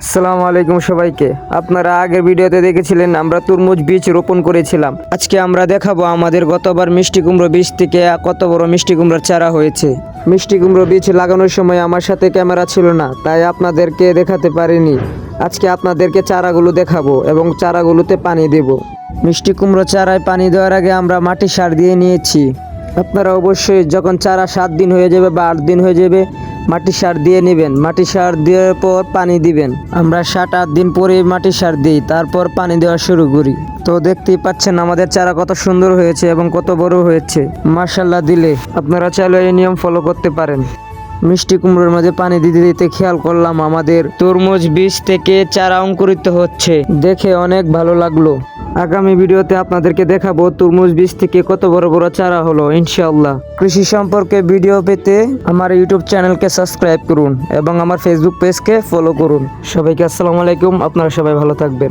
আসসালামু আলাইকুম সবাইকে। আপনারা আগের ভিডিওতে দেখেছিলেন আমরা তরমুজ বীজ রোপণ করেছিলাম। আজকে আমরা দেখাবো আমাদের গতবার মিষ্টি কুমড়ো বীজ থেকে কত বড় মিষ্টি কুমড়োর চারা হয়েছে। মিষ্টি কুমড়ো বীজ লাগানোর সময় আমার সাথে ক্যামেরা ছিল না, তাই আপনাদেরকে দেখাতে পারিনি। আজকে আপনাদেরকে চারাগুলো দেখাবো এবং চারাগুলোতে পানি দেব। মিষ্টি কুমড়ো চারায় পানি দেওয়ার আগে আমরা মাটি সার দিয়ে নিয়েছি। আপনারা অবশ্যই যখন চারা 7 দিন হয়ে যাবে বা 8 দিন হয়ে যাবে মাটি সার দিয়ে নেবেন। মাটি সার দেওয়ার পর পানি দিবেন। আমরা 7-8 দিন পরে মাটি সার দিই, তারপর পানি দেওয়া শুরু করি। তো দেখতেই পাচ্ছেন আমাদের চারা কত সুন্দর হয়েছে এবং কত বড় হয়েছে। মাশাআল্লাহ দিলে আপনারা চাইলে এই নিয়ম ফলো করতে পারেন। মিষ্টি কুমড়োর মাঝে পানি দিতে দিতে খেয়াল করলাম আমাদের তরমুজ বীজ থেকে চারা অঙ্কুরিত হচ্ছে, দেখে অনেক ভালো লাগলো। আগামী ভিডিওতে আপনাদেরকে দেখাবো তরমুজ বীজ থেকে কত বড় বড় চারা হলো ইনশাআল্লাহ। কৃষি সম্পর্কে ভিডিও পেতে আমার ইউটিউব চ্যানেলকে সাবস্ক্রাইব করুন এবং আমার ফেসবুক পেজকে ফলো করুন। সবাইকে আসসালামু আলাইকুম, আপনারা সবাই ভালো থাকবেন।